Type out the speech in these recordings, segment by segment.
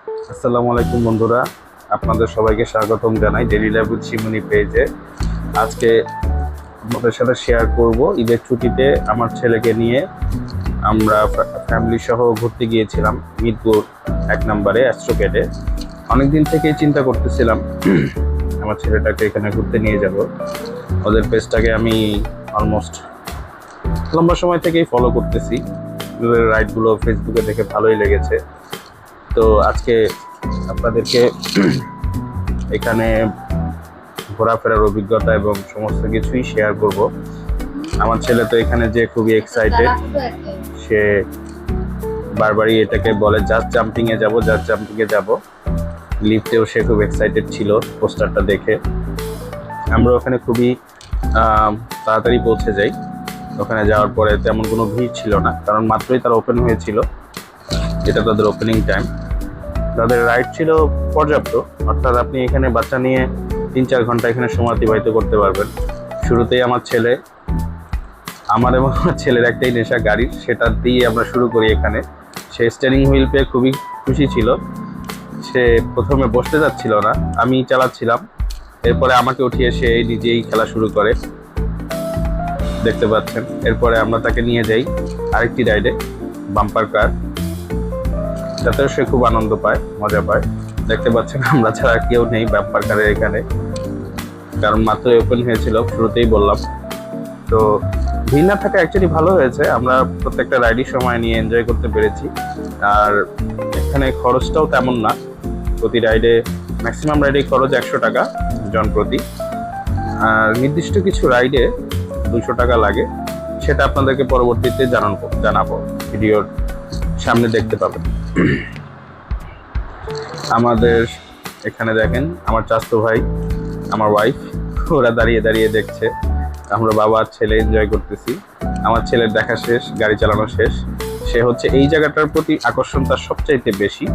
আসসালামু আলাইকুম বন্ধুরা, আপনাদের সবাইকে স্বাগতম জানাই ডেইলি লাইফ উইথ শিমুনি পেজে। আজকে আপনাদের সাথে শেয়ার করব ঈদের ছুটিতে আমার ছেলেকে নিয়ে আমরা ফ্যামিলি সহ ঘুরতে গিয়েছিলাম মিরপুর 1 নম্বরে অ্যাস্ট্রোকেটে। অনেকদিন থেকেই চিন্তা করতেছিলাম আমার ছেলেটাকে এখানে ঘুরতে নিয়ে যাব। ওদের পেজটাকে আমি অলমোস্ট লম্বা সময় থেকেই ফলো করতেছি। ওদের রাইডগুলো ফেসবুকে দেখে ভালোই লেগেছে। তো আজকে আপনাদেরকে এখানে ঘোরাফেরার অভিজ্ঞতা এবং সমস্ত কিছুই শেয়ার করব। আমার ছেলে তো এখানে যে খুবই এক্সাইটেড, সে বারবারই এটাকে বলে জাস্ট জাম্পিংয়ে যাব, জাস্ট জাম্পিংয়ে যাব। লিফটেও সে খুব এক্সাইটেড ছিল পোস্টারটা দেখে। আমরা ওখানে খুবই তাড়াতাড়ি পৌঁছে যাই। ওখানে যাওয়ার পরে তেমন কোনো ভিড় ছিল না, কারণ মাত্রই তারা ওপেন হয়েছিল, এটা তাদের ওপেনিং টাইম। তাদের রাইড ছিল পর্যাপ্ত, অর্থাৎ আপনি এখানে বাচ্চা নিয়ে 3-4 ঘন্টা এখানে সময় অতিবাহিত করতে পারবেন। শুরুতেই আমার এবং আমার ছেলের একটাই নেশা গাড়ির, সেটা দিয়ে আমরা শুরু করি। এখানে সে স্টিয়ারিং হুইল পেয়ে খুবই খুশি ছিল। সে প্রথমে বসতে যাচ্ছিল না, আমি চালাচ্ছিলাম। এরপরে আমাকে উঠিয়ে সে নিজেই খেলা শুরু করে, দেখতে পাচ্ছেন। এরপরে আমরা তাকে নিয়ে যাই আরেকটি রাইডে, বাম্পার কার, যাতেও সে খুব আনন্দ পায়, মজা পায়। দেখতে পাচ্ছেন আমরা ছাড়া কেউ নেই বাম্পার কারের এখানে, কারণ মাত্রই ওপেন হয়েছিল, শুরুতেই বললাম। তো ভিড় না থাকা অ্যাকচুয়ালি ভালো হয়েছে, আমরা প্রত্যেকটা রাইডই সময় নিয়ে এনজয় করতে পেরেছি। আর এখানে খরচটাও তেমন না, প্রতি রাইডে ম্যাক্সিমাম রাইডে খরচ 100 টাকা জন প্রতি। আর নির্দিষ্ট কিছু রাইডে 200 টাকা লাগে, সেটা আপনাদেরকে পরবর্তীতে জানাবো, ভিডিওর সামনে দেখতে পাবেন। আমাদের এখানে দেখেন আমার চাচতো ভাই, আমার ওয়াইফ, ওরা দাঁড়িয়ে দাঁড়িয়ে দেখছে। আমরা বাবা আর ছেলে এনজয় করতেছি। আমার ছেলের দেখা শেষ, গাড়ি চালানো শেষ। সে হচ্ছে এই জায়গাটার প্রতি আকর্ষণ তার সবচাইতে বেশি,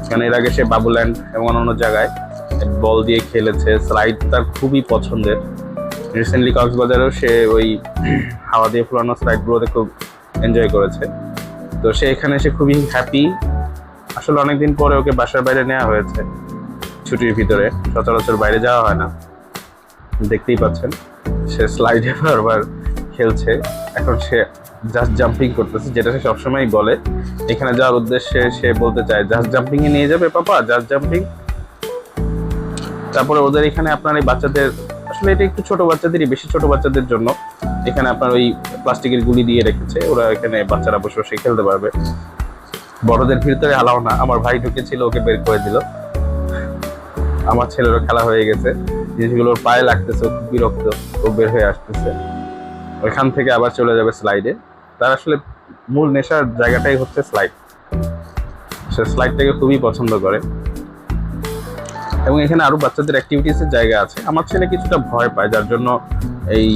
কারণ এর আগে সে বাবুল্যান্ড এবং অন্যান্য জায়গায় বল দিয়ে খেলেছে। স্লাইড তার খুবই পছন্দের। রিসেন্টলি কক্সবাজারেও সে ওই হাওয়া দিয়ে ফুলানো স্লাইডগুলোতে খুব এনজয় করেছে। তো সে এখানে এসে খুবই হ্যাপি। আসলে অনেকদিন পরে ওকে বাসার বাইরে নেওয়া হয়েছে ছুটির ভিতরে, সচরাচর বাইরে যাওয়া হয় না। দেখতেই পাচ্ছেন সে স্লাইডে বারবার খেলছে। এখন সে জাস্ট জাম্পিং করতেছে, যেটা সে সবসময়ই বলে। এখানে যাওয়ার উদ্দেশ্যে সে বলতে চায় জাস্ট জাম্পিংয়ে নিয়ে যাবে পাপা, জাস্ট জাম্পিং। তারপরে ওদের এখানে আপনার এই বাচ্চাদের, আসলে এটা একটু ছোট বাচ্চাদেরই, বেশি ছোট বাচ্চাদের জন্য এখানে আপনার ওই প্লাস্টিকের গুলি দিয়ে রেখেছে। ওরা এখানে বাচ্চারা বসে বসে খেলতে পারবে, বড়দের ভিতরে আলাও না। আমার ভাই ঢুকেছিল, ওকে বের করে দিল। আমার ছেলেরও খেলা হয়ে গেছে, জিনিসগুলোর পায়ে লাগতেছে, খুব বিরক্ত, ও বের হয়ে আসতেছে। ওইখান থেকে আবার চলে যাবে স্লাইডে। তার আসলে মূল নেশার জায়গাটাই হচ্ছে স্লাইড, সে স্লাইডটাকে খুবই পছন্দ করে। এবং এখানে আরো বাচ্চাদের অ্যাক্টিভিটিসের জায়গা আছে। আমার ছেলে কিছুটা ভয় পায়, যার জন্য এই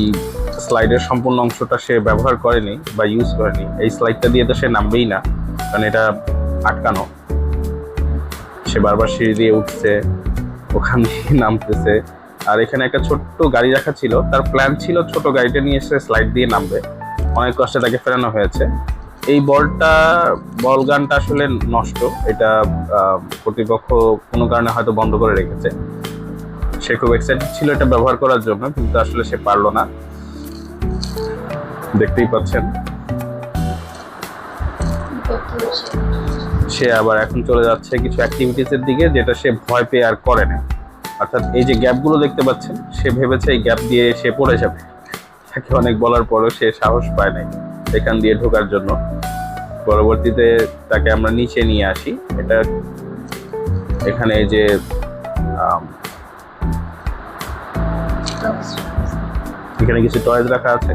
স্লাইডের সম্পূর্ণ অংশটা সে ব্যবহার করেনি বা ইউজ করেনি। এই স্লাইডটা দিয়ে তো সে নামবেই না, কারণ এটা আটকানো। সে বারবার সিঁড়ি দিয়ে উঠছে, ওখান দিয়ে নামতেছে। আর এখানে একটা ছোট্ট গাড়ি রাখা ছিল, তার প্ল্যান ছিল ছোট গাড়িটা নিয়ে এসে স্লাইড দিয়ে নামবে। অনেক কষ্টে তাকে ফেরানো হয়েছে। এই বল গানটা আসলে নষ্ট, এটা কর্তৃপক্ষ কোনো কারণে হয়তো বন্ধ করে রেখেছে। সে খুব এক্সাইটেড ছিল এটা ব্যবহার করার জন্য, কিন্তু আসলে সে পারলো না, দেখতেই পাচ্ছেন। সে আবার এখন চলে যাচ্ছে কিছু অ্যাক্টিভিটিসের দিকে, যেটা সে ভয় পেয়ে আর করে না। অর্থাৎ এই যে গ্যাপগুলো দেখতে পাচ্ছেন, সে ভেবেছে এই গ্যাপ দিয়ে সে পড়ে যাবে। তাকে অনেক বলার পরও সে সাহস পায় নাই এখান দিয়ে ঢোকার জন্য। পরবর্তীতে তাকে আমরা নিচে নিয়ে আসি। এখানে এই যে এখানে কিছু টয়েজ রাখা আছে।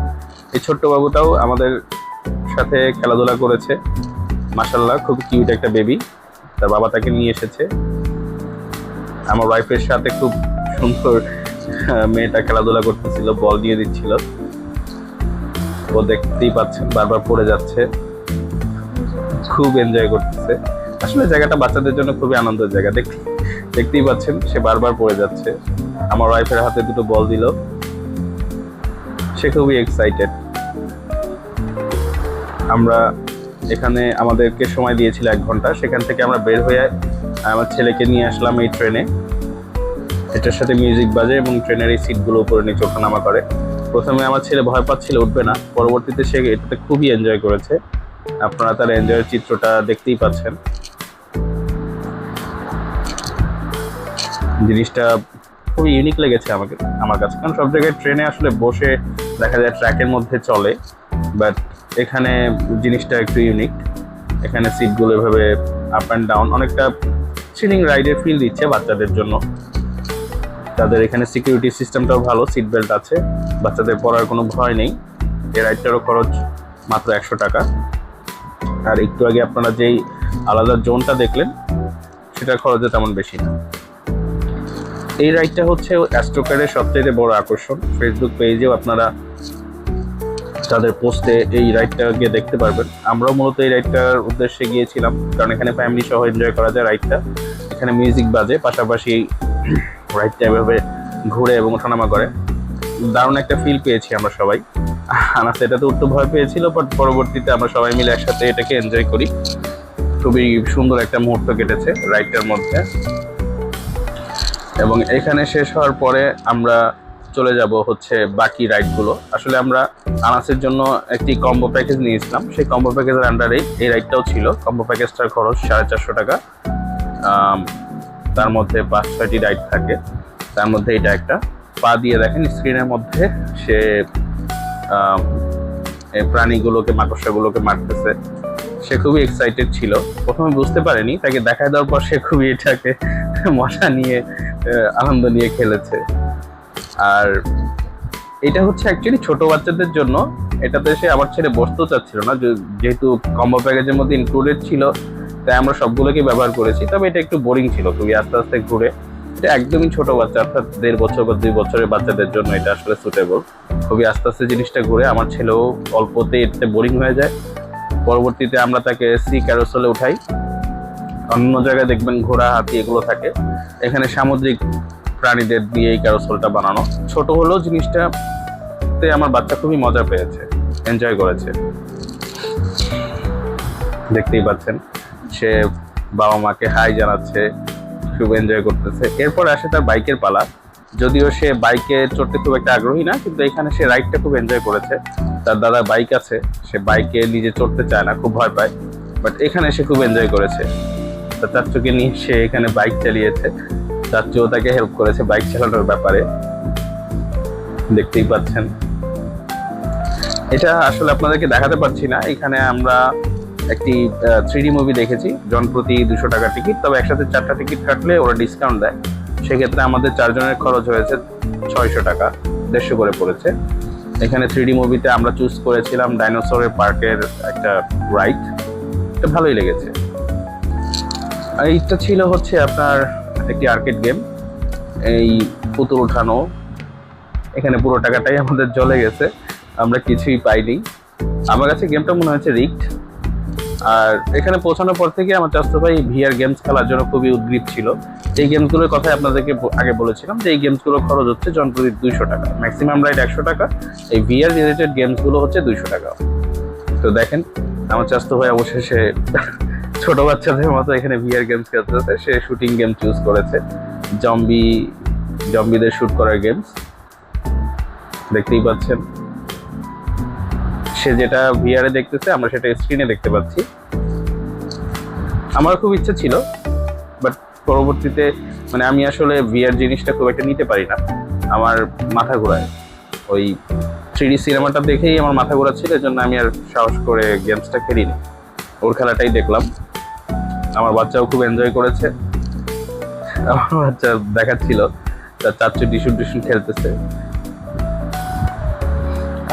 এই ছোট্ট বাবুটাও আমাদের সাথে খেলাধুলা করেছে, মাশাআল্লাহ, খুব কিউট একটা বেবি। তার বাবা তাকে নিয়ে এসেছে। আমার ওয়াইফের সাথে খুব সুন্দর মেয়েটা খেলাধুলা করতেছিল, বল দিয়ে দিচ্ছিল। ও দেখতেই পাচ্ছেন বারবার পড়ে যাচ্ছে, খুব এনজয় করতেছে। আসলে জায়গাটা বাচ্চাদের জন্য খুবই আনন্দের জায়গা। দেখতেই পাচ্ছেন সে বারবার পড়ে যাচ্ছে। আমার ওয়াইফের হাতে দুটো বল দিল, সে খুবই এক্সাইটেড। আমরা এখানে আমাদেরকে সময় দিয়েছিল 1 ঘন্টা, সেখান থেকে আমরা বের হয়ে আমার ছেলেকে নিয়ে আসলাম এই ট্রেনে। এটার সাথে মিউজিক বাজে এবং ট্রেনের এই সিটগুলো উপরে নিচে ওঠানামা করে। প্রথমে আমার ছেলে ভয় পাচ্ছিল উঠবে না, পরবর্তীতে সে এটাতে খুবই এনজয় করেছে। আপনারা তার এনজয়ের চিত্রটা দেখতেই পাচ্ছেন। জিনিসটা খুবই ইউনিক লেগেছে আমার কাছে, কারণ সব জায়গায় ট্রেনে আসলে বসে দেখা যায় ট্র্যাকের মধ্যে চলে, বাট এখানে জিনিসটা একটু ইউনিক। এখানে সিটগুলো এভাবে আপ অ্যান্ড ডাউন, অনেকটা চিলিং রাইডের ফিল দিচ্ছে বাচ্চাদের জন্য। তাদের এখানে সিকিউরিটি সিস্টেমটাও ভালো, সিট বেল্ট আছে, বাচ্চাদের পড়ার কোনো ভয় নেই। এই রাইডটারও খরচ মাত্র 100 টাকা। আর একটু আগে আপনারা যেই আলাদা জোনটা দেখলেন সেটার খরচও তেমন বেশি না। এই রাইডটা হচ্ছে অ্যাস্ট্রোকারের সবচেয়ে বড় আকর্ষণ। ফেসবুক পেজেও আপনারা তাদের পোস্টে এই রাইডটা গিয়ে দেখতে পারবেন। আমরাও মূলত এই রাইডটার উদ্দেশ্যে গিয়েছিলাম, কারণ এখানে ফ্যামিলি সহ এনজয় করা যায় রাইডটা। এখানে মিউজিক বাজে, পাশাপাশি রাইডটা এভাবে ঘুরে এবং ওঠানামা করে। দারুণ একটা ফিল পেয়েছি আমরা সবাই। আনাস এটাতে উঠতে ভয় পেয়েছিল, বাট পরবর্তীতে আমরা সবাই মিলে একসাথে এটাকে এনজয় করি। খুবই সুন্দর একটা মুহূর্ত কেটেছে রাইডটার মধ্যে। এবং এখানে শেষ হওয়ার পরে আমরা চলে যাব হচ্ছে বাকি রাইডগুলো। আসলে আমরা আনাসের জন্য একটি কম্বো প্যাকেজ নিয়েছিলাম, সেই কম্বো প্যাকেজের আন্ডারেই এই রাইডটাও ছিল। কম্বো প্যাকেজটার খরচ 450 টাকা। তার মধ্যে 5-6টি রাইড থাকে, তার মধ্যে এটা একটা। পা দিয়ে দেখেন স্ক্রিনের মধ্যে সে প্রাণীগুলোকে, মাকড়সাগুলোকে মারতেছে। সে খুবই এক্সাইটেড ছিল, প্রথমে বুঝতে পারেনি, তাকে দেখায় দেওয়ার পর সে খুবই এটাকে মজা নিয়ে আনন্দ নিয়ে খেলেছে। আর এটা হচ্ছে অ্যাকচুয়ালি ছোট বাচ্চাদের জন্য। এটাতে সে আমার ছেলে বসতেও চাচ্ছিল না, যেহেতু কম্বো প্যাকেজের মধ্যে ইনক্লুডেড ছিল, তাই আমরা সবগুলোকে ব্যবহার করেছি। তবে এটা একটু বোরিং ছিল, খুবই আস্তে আস্তে ঘুরে। এটা একদমই ছোট বাচ্চা, অর্থাৎ 1.5 বছর বা 2 বছরের বাচ্চাদের জন্য এটা আসলে সুটেবল। খুবই আস্তে আস্তে জিনিসটা ঘুরে, আমার ছেলেও অল্পতে এতে বোরিং হয়ে যায়। পরবর্তীতে আমরা তাকে সি ক্যারোসেলে উঠাই। অন্য জায়গায় দেখবেন ঘোড়া, হাতি এগুলো থাকে, এখানে সামুদ্রিক প্রাণীদের দিয়ে এই ক্যারোসেলটা বানানো। ছোট হলেও জিনিসটাতে আমার বাচ্চা খুবই মজা পেয়েছে, এনজয় করেছে। দেখতেই পাচ্ছেন সে বাবা মাকে হাই জানাচ্ছে, খুব এনজয় করতেছে। এরপর আসে তার বাইকের পালা। যদিও সে বাইকে চড়তে খুব একটা আগ্রহী না, কিন্তু এখানে সে রাইডটা খুব এনজয় করেছে। তার দাদা বাইক আছে, সে বাইকে নিজে চড়তে চায় না, খুব ভয় পায়, বাট এখানে সে খুব এনজয় করেছে। তার চাচুকে নিয়ে সে এখানে বাইক চালিয়েছে, চাচুও তাকে হেল্প করেছে বাইক চালানোর ব্যাপারে, দেখতেই পাচ্ছেন। এটা আসলে আপনাদেরকে দেখাতে পারছি না। এখানে আমরা একটি 3D মুভি দেখেছি, জনপ্রতি 200 টাকা টিকিট। তবে একসাথে 4টা টিকিট কাটলে ওরা ডিসকাউন্ট দেয়, সেক্ষেত্রে আমাদের 4 জনের খরচ হয়েছে 600 টাকা, 150 করে পড়েছে। এখানে 3D মুভিতে আমরা চুজ করেছিলাম ডাইনোসরের পার্কের একটা রাইড, এটা ভালোই লেগেছে। আর এইটা ছিল হচ্ছে আপনার একটি আর্কেড গেম, এই পুতুল উঠানো। এখানে পুরো টাকাটাই আমাদের চলে গেছে, আমরা কিছুই পাইনি। আমার কাছে গেমটা মনে হয়েছে রিগড। আর এখানে পৌঁছানোর পর থেকে আমার চাচতো ভাই ভিআর গেমস খেলার জন্য খুবই উদ্গ্রীব ছিল। এই গেমসগুলোর কথা আপনাদেরকে আগে বলেছিলাম যে এই গেমসগুলোর খরচ হচ্ছে জনপ্রতি 200 টাকা, ম্যাক্সিমাম রাইড 100 টাকা, এই ভিআর রিলেটেড গেমসগুলো হচ্ছে 200 টাকা। তো দেখেন আমার চাচতো ভাই অবশেষে ছোট বাচ্চাদের মতো এখানে ভিআর গেমস খেলতেছে। সে শুটিং গেম চুজ করেছে, জম্বিদের শুট করার গেমস, দেখতেই পাচ্ছেন। সে যেটা ভিআরে দেখতেছে আমরা সেটা স্ক্রিনে দেখতে পাচ্ছি। আমার খুব ইচ্ছা ছিল, বাট পরবর্তীতে মানে আমি আসলে ভিআর জিনিসটা খুব একটা নিতে পারি না, আমার মাথা ঘোরায়। ওই 3D সিনেমাটা দেখেই আমার মাথা ঘোরাচ্ছিল, এর জন্য আমি আর সাহস করে গেমসটা খেলিনি, ওর খেলাটাই দেখলাম। আমার বাচ্চাও খুব এনজয় করেছে। আমার বাচ্চা দেখাচ্ছিল তার চাচু ডিসুন খেলতেছে।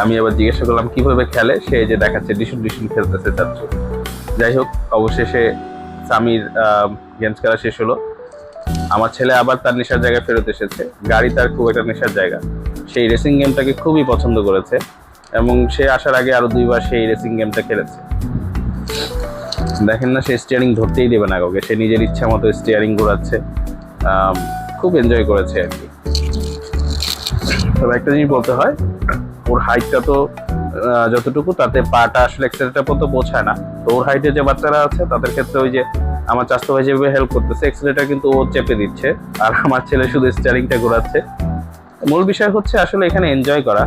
আমি আবার জিজ্ঞাসা করলাম কিভাবে খেলে, সে যে দেখাচ্ছে ডিসুন খেলতেছে চাচু। যাই হোক, অবশেষে সামির গেমস খেলা শেষ হলো। আমার ছেলে আবার তার নেশার জায়গায় ফেরত এসেছে। গাড়ি তার খুব একটা নেশার জায়গা, সেই রেসিং গেমটাকে খুবই পছন্দ করেছে এবং সে আসার আগে আরো 2 বার সেই রেসিং গেমটা খেলেছে। দেখেন না, সে স্টিয়ারিং ধরতেই দেবে না কাউকে, সে নিজের ইচ্ছা মতো স্টিয়ারিং ঘোরাচ্ছে, খুব এনজয় করেছে আর কি। তবে একটা জিনিস বলতে হয়, ওর হাইটটা তো যতটুকু, তাতে পাটা আসলে এক্সেলেটার পর্যন্ত পৌঁছায় না। তো ওর হাইটে যে বাচ্চারা আছে তাদের ক্ষেত্রে ওই যে আমার চাচাতো ভাই যেভাবে হেল্প করতেছে, এক্সেলেটার কিন্তু ও চেপে দিচ্ছে, আর আমার ছেলে শুধু স্টিয়ারিংটা ঘোরাচ্ছে। মূল বিষয় হচ্ছে আসলে এখানে এনজয় করা,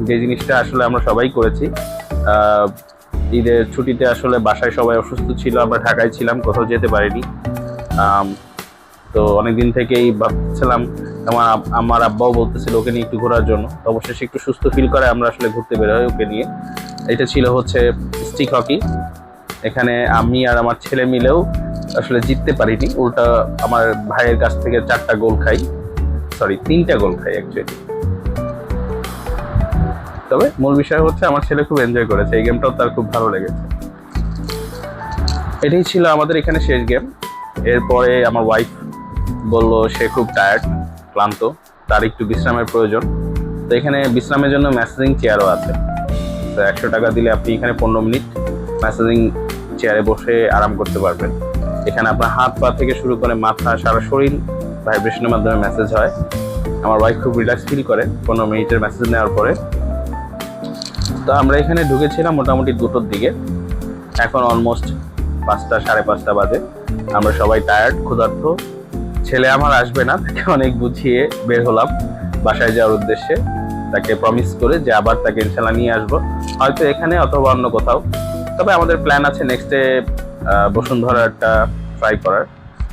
যে জিনিসটা আসলে আমরা সবাই করেছি। ঈদের ছুটিতে আসলে বাসায় সবাই অসুস্থ ছিল, আমরা ঢাকায় ছিলাম, কোথাও যেতে পারিনি। তো অনেকদিন থেকেই ভাবছিলাম, আমার আব্বাও বলতেছিল ওকে নিয়ে একটু ঘোরার জন্য। তো অবশ্যই একটু সুস্থ ফিল করে আমরা আসলে ঘুরতে বের হই ওকে নিয়ে। এটা ছিল হচ্ছে স্টিক হকি। এখানে আমি আর আমার ছেলে মিলেও আসলে জিততে পারিনি, উল্টা আমার ভাইয়ের কাছ থেকে 3টা গোল খাই, সরি 3টা গোল খাই অ্যাকচুয়ালি। তবে মূল বিষয় হচ্ছে আমার ছেলে খুব এনজয় করেছে, এই গেমটাও তার খুব ভালো লেগেছে। এটাই ছিল আমাদের এখানে শেষ গেম। এরপরে আমার ওয়াইফ বলল সে খুব টায়ার্ড, ক্লান্ত, তার একটু বিশ্রামের প্রয়োজন। তো এখানে বিশ্রামের জন্য ম্যাসেজিং চেয়ারও আছে। তো 100 টাকা দিলে আপনি এখানে 15 মিনিট ম্যাসেজিং চেয়ারে বসে আরাম করতে পারবেন। এখানে আপনার হাত পা থেকে শুরু করে মাথা, সারা শরীর ভাইব্রেশনের মাধ্যমে মেসেজ হয়। আমার ওয়াইফ খুব রিল্যাক্স ফিল করে 15 মিনিটের মেসেজ নেওয়ার পরে। তো আমরা এখানে ঢুকেছিলাম মোটামুটি 2টোর দিকে, এখন অলমোস্ট 5টা, সাড়ে 5টা বাজে। আমরা সবাই টায়ার্ড, ক্ষুধার্ত। ছেলে আমার আসবে না, তাকে অনেক বুঝিয়ে বের হলাম বাসায় যাওয়ার উদ্দেশ্যে, তাকে প্রমিস করে যে আবার তাকে ইনশাল্লাহ নিয়ে আসবো, হয়তো এখানে অথবা অন্য কোথাও। তবে আমাদের প্ল্যান আছে নেক্সটে বসুন্ধরাটা ট্রাই করার।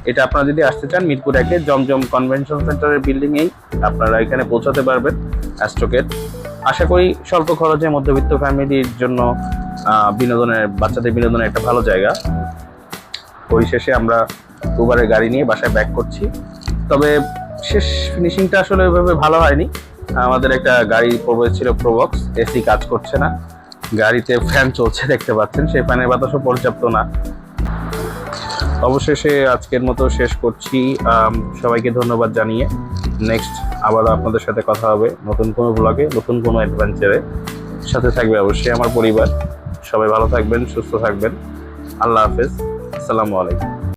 এটা আপনারা যদি আসতে চান মিরপুর 1-এ জমজম কনভেনশন সেন্টারের বিল্ডিংয়েই আপনারা এখানে পৌঁছাতে পারবেন, অ্যাস্ট্রোকেট। আশা করি স্বল্প খরচে মধ্যবিত্ত ফ্যামিলির জন্য বাচ্চাদের বিনোদনের একটা ভালো জায়গা। পরিশেষে আমরা উবারের গাড়ি নিয়ে বাসায় ব্যাক করছি। তবে শেষ ফিনিশিংটা আসলে ওইভাবে ভালো হয়নি। আমাদের একটা গাড়ি ছিল প্রোবক্স, এসি কাজ করছে না, গাড়িতে ফ্যান চলছে দেখতে পাচ্ছেন, সেই ফ্যানের বাতাসও পর্যাপ্ত না। অবশেষে আজকের মতো শেষ করছি। সবাইকে ধন্যবাদ জানিয়ে নেক্সট আবারও আপনাদের সাথে কথা হবে নতুন কোনো ব্লগে, নতুন কোনো অ্যাডভেঞ্চারে। সাথে থাকবে অবশ্যই আমার পরিবার। সবাই ভালো থাকবেন, সুস্থ থাকবেন। আল্লাহ হাফেজ, আসসালামু আলাইকুম।